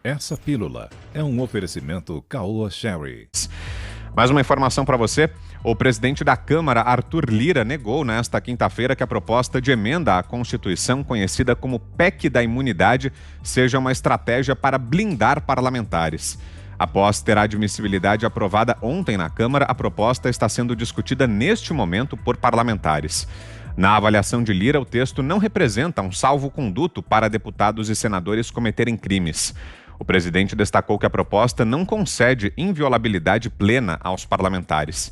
Essa pílula é um oferecimento Caoa Sherry. Mais uma informação para você. O presidente da Câmara, Arthur Lira, negou nesta quinta-feira que a proposta de emenda à Constituição, conhecida como PEC da Imunidade, seja uma estratégia para blindar parlamentares. Após ter a admissibilidade aprovada ontem na Câmara, a proposta está sendo discutida neste momento por parlamentares. Na avaliação de Lira, o texto não representa um salvo-conduto para deputados e senadores cometerem crimes. O presidente destacou que a proposta não concede inviolabilidade plena aos parlamentares.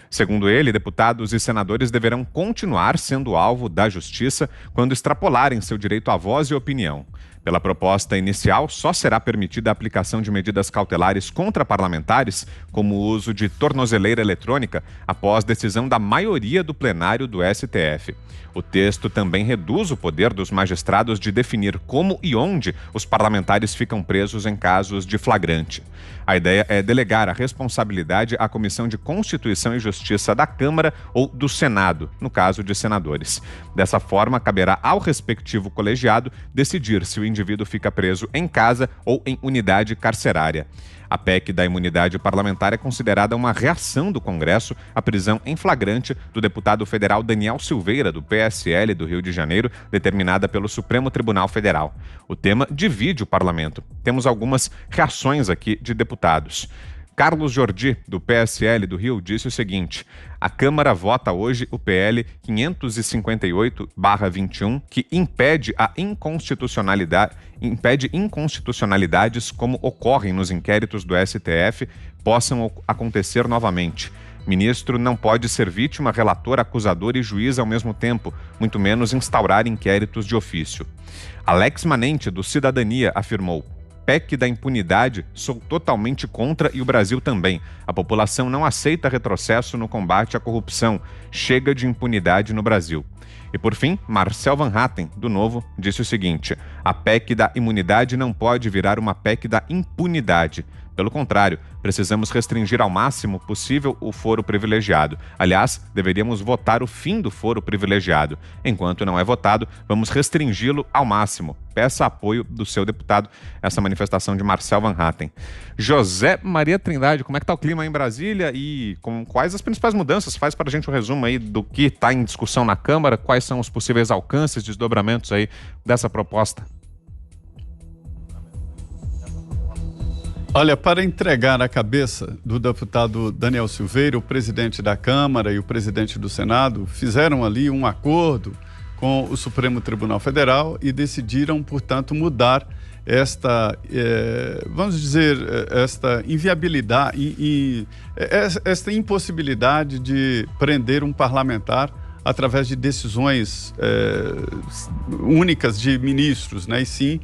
Segundo ele, deputados e senadores deverão continuar sendo alvo da justiça quando extrapolarem seu direito à voz e opinião. Pela proposta inicial, só será permitida a aplicação de medidas cautelares contra parlamentares, como o uso de tornozeleira eletrônica, após decisão da maioria do plenário do STF. O texto também reduz o poder dos magistrados de definir como e onde os parlamentares ficam presos em casos de flagrante. A ideia é delegar a responsabilidade à Comissão de Constituição e Justiça da Câmara ou do Senado, no caso de senadores. Dessa forma, caberá ao respectivo colegiado decidir se o indivíduo fica preso em casa ou em unidade carcerária. A PEC da imunidade parlamentar é considerada uma reação do Congresso à prisão em flagrante do deputado federal Daniel Silveira, do PSL do Rio de Janeiro, determinada pelo Supremo Tribunal Federal. O tema divide o parlamento. Temos algumas reações aqui de deputados. Carlos Jordi, do PSL do Rio, disse o seguinte: a Câmara vota hoje o PL 558/21, que impede inconstitucionalidades como ocorrem nos inquéritos do STF possam acontecer novamente. Ministro não pode ser vítima, relator, acusador e juiz ao mesmo tempo, muito menos instaurar inquéritos de ofício. Alex Manente, do Cidadania, afirmou: PEC da impunidade, sou totalmente contra e o Brasil também. A população não aceita retrocesso no combate à corrupção. Chega de impunidade no Brasil. E por fim, Marcel Van Hatten, do Novo, disse o seguinte: a PEC da imunidade não pode virar uma PEC da impunidade. Pelo contrário, precisamos restringir ao máximo possível o foro privilegiado. Aliás, deveríamos votar o fim do foro privilegiado. Enquanto não é votado, vamos restringi-lo ao máximo. Peça apoio do seu deputado. Essa manifestação de Marcel Van Hatten. José Maria Trindade, como é que está o clima aí em Brasília e quais as principais mudanças? Faz para a gente um resumo aí do que está em discussão na Câmara, quais são os possíveis alcances, desdobramentos aí dessa proposta. Olha, para entregar a cabeça do deputado Daniel Silveira, o presidente da Câmara e o presidente do Senado fizeram ali um acordo com o Supremo Tribunal Federal e decidiram, portanto, mudar esta, esta inviabilidade, esta impossibilidade de prender um parlamentar através de decisões únicas de ministros, né, e sim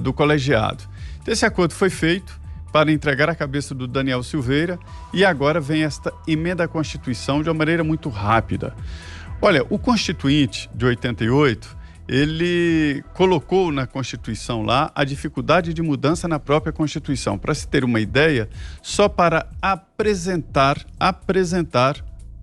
do colegiado. Esse acordo foi feito para entregar a cabeça do Daniel Silveira e agora vem esta emenda à Constituição de uma maneira muito rápida. Olha, o Constituinte de 88, ele colocou na Constituição lá a dificuldade de mudança na própria Constituição. Para se ter uma ideia, só para apresentar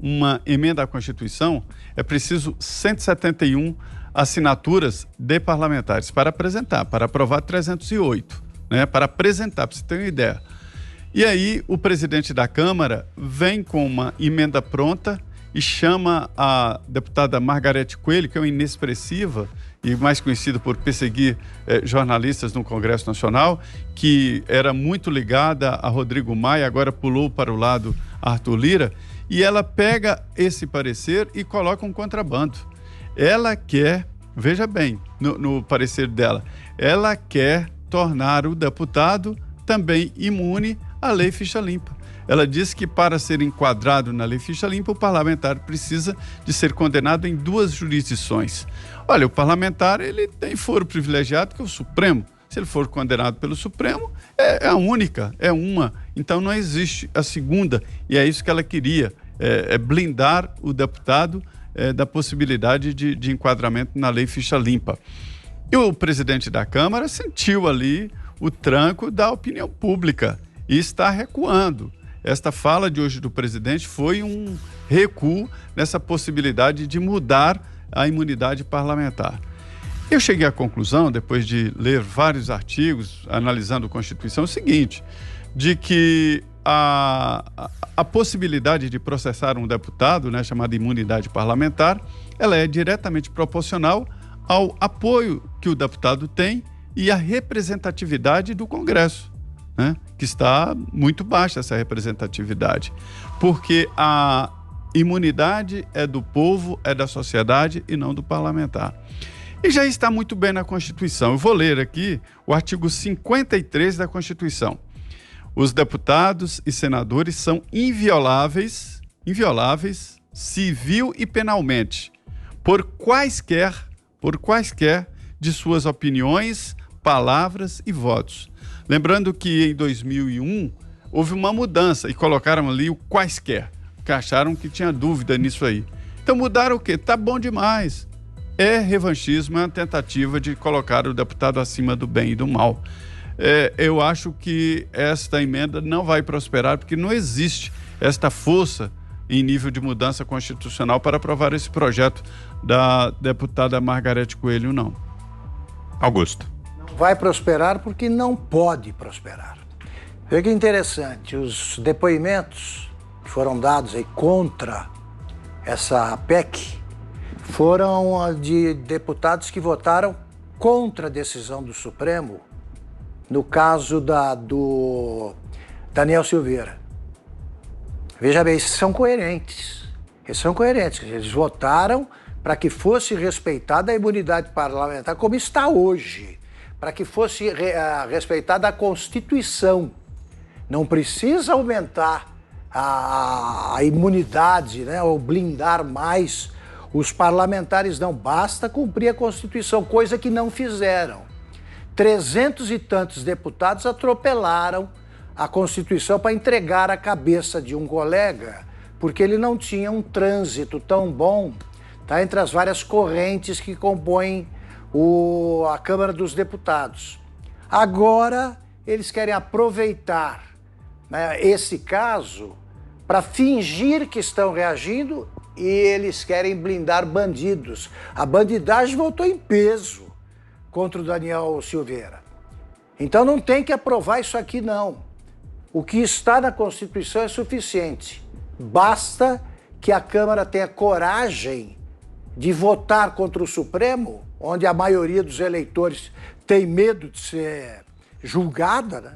uma emenda à Constituição é preciso 171 assinaturas de parlamentares para apresentar, para aprovar 308. Para apresentar, para você ter uma ideia. E aí o presidente da Câmara vem com uma emenda pronta e chama a deputada Margarete Coelho, que é uma inexpressiva e mais conhecida por perseguir jornalistas no Congresso Nacional, que era muito ligada a Rodrigo Maia, agora pulou para o lado Arthur Lira, e ela pega esse parecer e coloca um contrabando. Ela quer, veja bem, no parecer dela, ela quer tornar o deputado também imune à Lei Ficha Limpa. Ela diz que para ser enquadrado na Lei Ficha Limpa, o parlamentar precisa de ser condenado em 2 jurisdições. Olha, o parlamentar ele tem foro privilegiado, que é o Supremo. Se ele for condenado pelo Supremo, é a única, é uma. Então não existe a segunda. E é isso que ela queria, blindar o deputado da possibilidade de enquadramento na Lei Ficha Limpa. E o presidente da Câmara sentiu ali o tranco da opinião pública e está recuando. Esta fala de hoje do presidente foi um recuo nessa possibilidade de mudar a imunidade parlamentar. Eu cheguei à conclusão, depois de ler vários artigos analisando a Constituição, o seguinte, de que a possibilidade de processar um deputado, né, chamada imunidade parlamentar, ela é diretamente proporcional ao apoio que o deputado tem e à representatividade do Congresso, né, que está muito baixa essa representatividade, porque a imunidade é do povo, é da sociedade e não do parlamentar. E já está muito bem na Constituição. Eu vou ler aqui o artigo 53 da Constituição. Os deputados e senadores são invioláveis, civil e penalmente, por quaisquer de suas opiniões, palavras e votos. Lembrando que em 2001 houve uma mudança e colocaram ali o quaisquer, que acharam que tinha dúvida nisso aí. Então mudaram o quê? Tá bom demais. É revanchismo, é uma tentativa de colocar o deputado acima do bem e do mal. Eu acho que esta emenda não vai prosperar, porque não existe esta força em nível de mudança constitucional para aprovar esse projeto da deputada Margarete Coelho, não. Augusto. Não vai prosperar porque não pode prosperar. Veja que interessante, os depoimentos que foram dados aí contra essa PEC foram de deputados que votaram contra a decisão do Supremo, no caso do Daniel Silveira. Veja bem, eles são coerentes. Eles votaram para que fosse respeitada a imunidade parlamentar como está hoje, para que fosse respeitada a Constituição. Não precisa aumentar a imunidade, né, ou blindar mais os parlamentares, não. Basta cumprir a Constituição, coisa que não fizeram. 300 e tantos deputados atropelaram a Constituição para entregar a cabeça de um colega, porque ele não tinha um trânsito tão bom, tá, entre as várias correntes que compõem a Câmara dos Deputados. Agora, eles querem aproveitar, né, esse caso para fingir que estão reagindo e eles querem blindar bandidos. A bandidagem voltou em peso contra o Daniel Silveira. Então não tem que aprovar isso aqui, não. O que está na Constituição é suficiente. Basta que a Câmara tenha coragem de votar contra o Supremo, onde a maioria dos eleitores tem medo de ser julgada, né?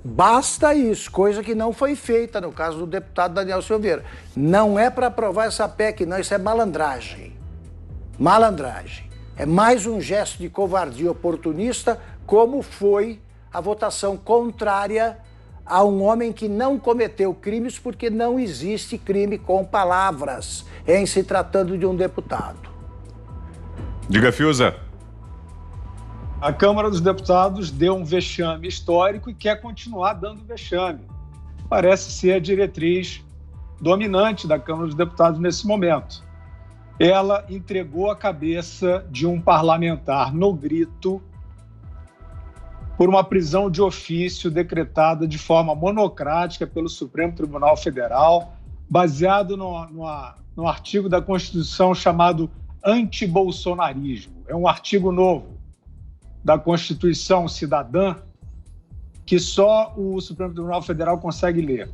Basta isso, coisa que não foi feita no caso do deputado Daniel Silveira. Não é para aprovar essa PEC, não, isso é malandragem. Malandragem. É mais um gesto de covardia oportunista, como foi a votação contrária a um homem que não cometeu crimes, porque não existe crime com palavras em se tratando de um deputado. Diga, Fiuza. A Câmara dos Deputados deu um vexame histórico e quer continuar dando vexame. Parece ser a diretriz dominante da Câmara dos Deputados nesse momento. Ela entregou a cabeça de um parlamentar no grito por uma prisão de ofício decretada de forma monocrática pelo Supremo Tribunal Federal, baseado no artigo da Constituição chamado antibolsonarismo. É um artigo novo da Constituição Cidadã que só o Supremo Tribunal Federal consegue ler.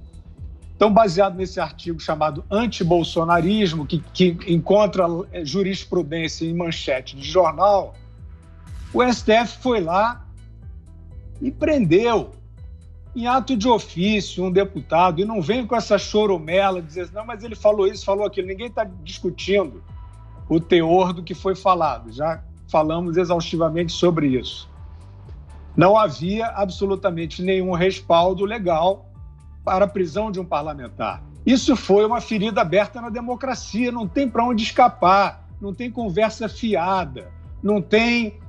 Então, baseado nesse artigo chamado antibolsonarismo, que encontra jurisprudência em manchete de jornal, o STF foi lá e prendeu, em ato de ofício, um deputado, e não vem com essa choromela, dizer assim, não, mas ele falou isso, falou aquilo. Ninguém está discutindo o teor do que foi falado. Já falamos exaustivamente sobre isso. Não havia absolutamente nenhum respaldo legal para a prisão de um parlamentar. Isso foi uma ferida aberta na democracia, não tem para onde escapar, não tem conversa fiada, não tem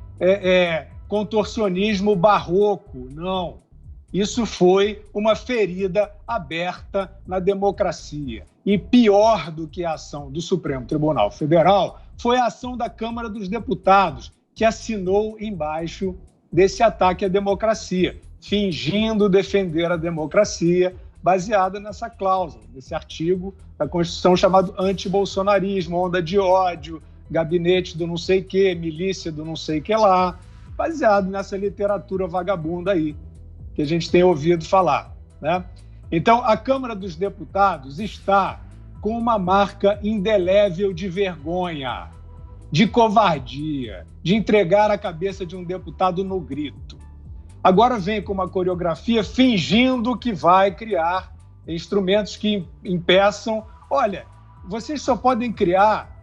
contorcionismo barroco, não. Isso foi uma ferida aberta na democracia. E pior do que a ação do Supremo Tribunal Federal foi a ação da Câmara dos Deputados, que assinou embaixo desse ataque à democracia, fingindo defender a democracia, baseada nessa cláusula, nesse artigo da Constituição chamado antibolsonarismo, onda de ódio, gabinete do não sei quê, milícia do não sei que lá, baseado nessa literatura vagabunda aí, que a gente tem ouvido falar, né? Então, a Câmara dos Deputados está com uma marca indelével de vergonha, de covardia, de entregar a cabeça de um deputado no grito. Agora vem com uma coreografia fingindo que vai criar instrumentos que impeçam. Olha, vocês só podem criar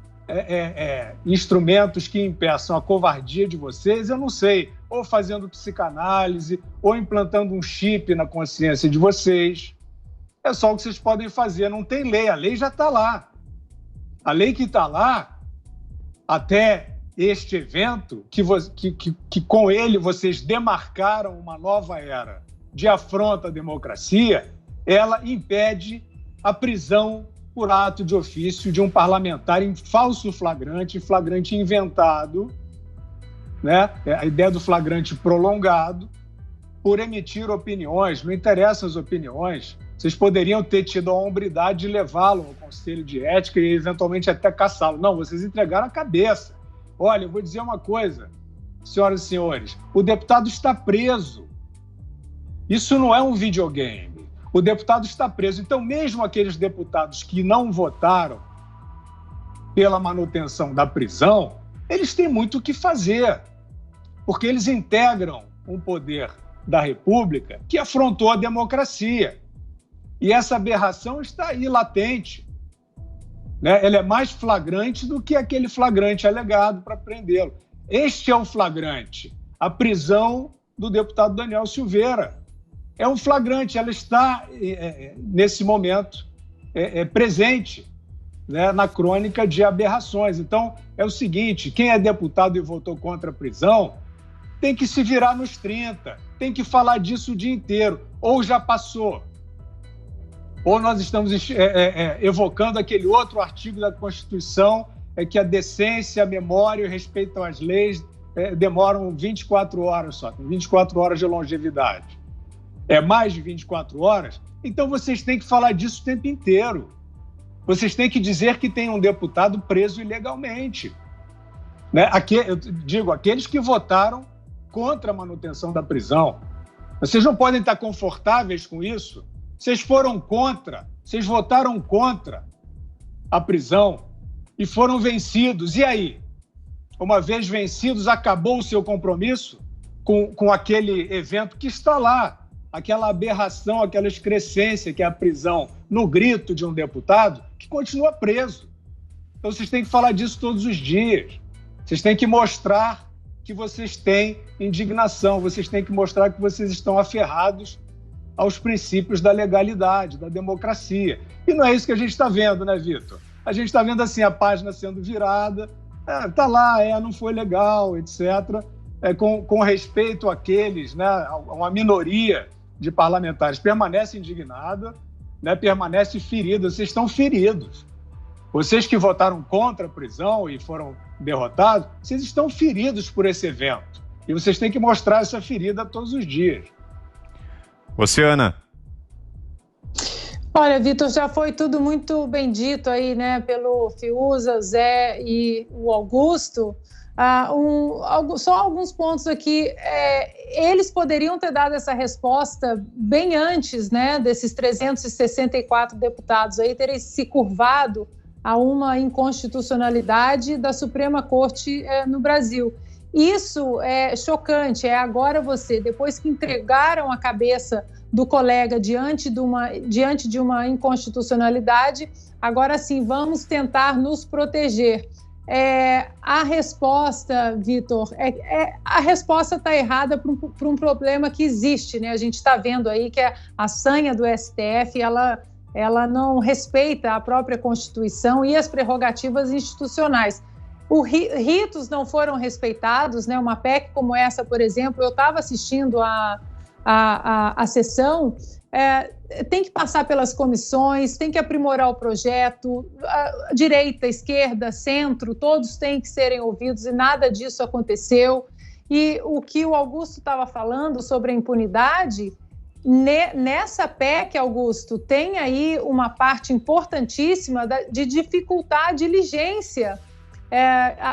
instrumentos que impeçam a covardia de vocês, eu não sei, ou fazendo psicanálise, ou implantando um chip na consciência de vocês. É só o que vocês podem fazer, não tem lei, a lei já está lá. A lei que está lá, até este evento, que com ele vocês demarcaram uma nova era de afronta à democracia, ela impede a prisão por ato de ofício de um parlamentar em falso flagrante, flagrante inventado, né? A ideia do flagrante prolongado, por emitir opiniões, não interessam as opiniões. Vocês poderiam ter tido a hombridade de levá-lo ao Conselho de Ética e, eventualmente, até caçá-lo. Não, vocês entregaram a cabeça. Olha, eu vou dizer uma coisa, senhoras e senhores, o deputado está preso. Isso não é um videogame. O deputado está preso. Então, mesmo aqueles deputados que não votaram pela manutenção da prisão, eles têm muito o que fazer, porque eles integram um poder da República que afrontou a democracia. E essa aberração está aí latente, né? Ela é mais flagrante do que aquele flagrante alegado para prendê-lo. Este é o flagrante, a prisão do deputado Daniel Silveira. É um flagrante, ela está, nesse momento, presente, né, na crônica de aberrações. Então, é o seguinte, quem é deputado e votou contra a prisão tem que se virar nos 30, tem que falar disso o dia inteiro, ou já passou. Ou nós estamos evocando aquele outro artigo da Constituição, que a decência, a memória e o respeito às leis demoram 24 horas só, tem 24 horas de longevidade. É mais de 24 horas, então vocês têm que falar disso o tempo inteiro. Vocês têm que dizer que tem um deputado preso ilegalmente. Né? Eu digo, aqueles que votaram contra a manutenção da prisão. Vocês não podem estar confortáveis com isso. Vocês foram contra, vocês votaram contra a prisão e foram vencidos. E aí? Uma vez vencidos, acabou o seu compromisso com aquele evento que está lá, aquela aberração, aquela excrescência que é a prisão no grito de um deputado que continua preso. Então vocês têm que falar disso todos os dias. Vocês têm que mostrar que vocês têm indignação, vocês têm que mostrar que vocês estão aferrados aos princípios da legalidade, da democracia. E não é isso que a gente está vendo, né, Vitor? A gente está vendo assim a página sendo virada, está lá, não foi legal, etc., com respeito àqueles, né, a uma minoria de parlamentares permanece indignada, né, permanece ferida. Vocês estão feridos. Vocês que votaram contra a prisão e foram derrotados, vocês estão feridos por esse evento. E vocês têm que mostrar essa ferida todos os dias. Você, Ana. Olha, Vitor, já foi tudo muito bem dito aí, né, pelo Fiuza, Zé e o Augusto. Só alguns pontos aqui. Eles poderiam ter dado essa resposta bem antes, né, desses 364 deputados aí terem se curvado a uma inconstitucionalidade da Suprema Corte no Brasil. Isso é chocante. Agora você, depois que entregaram a cabeça do colega diante de uma inconstitucionalidade, agora sim, vamos tentar nos proteger. A resposta, Vitor, a resposta está errada para um problema que existe, né? A gente está vendo aí que a sanha do STF, ela não respeita a própria Constituição e as prerrogativas institucionais. Os ritos não foram respeitados, né? Uma PEC como essa, por exemplo, eu estava assistindo a sessão, tem que passar pelas comissões, tem que aprimorar o projeto, a direita, esquerda, centro, todos têm que serem ouvidos e nada disso aconteceu. E o que o Augusto estava falando sobre a impunidade, nessa PEC, Augusto, tem aí uma parte importantíssima de dificultar a diligência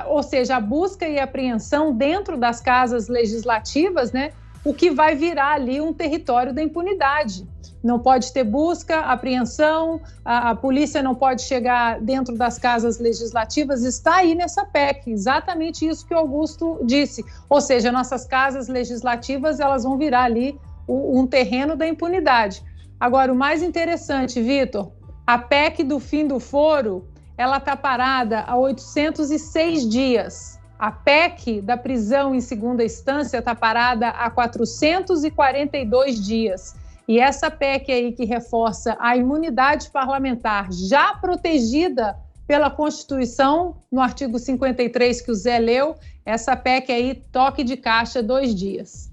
ou seja, a busca e apreensão dentro das casas legislativas, né, o que vai virar ali um território da impunidade. Não pode ter busca, apreensão, a polícia não pode chegar dentro das casas legislativas, está aí nessa PEC, exatamente isso que o Augusto disse. Ou seja, nossas casas legislativas, elas vão virar ali um terreno da impunidade. Agora, o mais interessante, Vitor, a PEC do fim do foro, ela está parada há 806 dias. A PEC da prisão em segunda instância está parada há 442 dias. E essa PEC aí que reforça a imunidade parlamentar, já protegida pela Constituição, no artigo 53 que o Zé leu, essa PEC aí, toque de caixa 2 dias.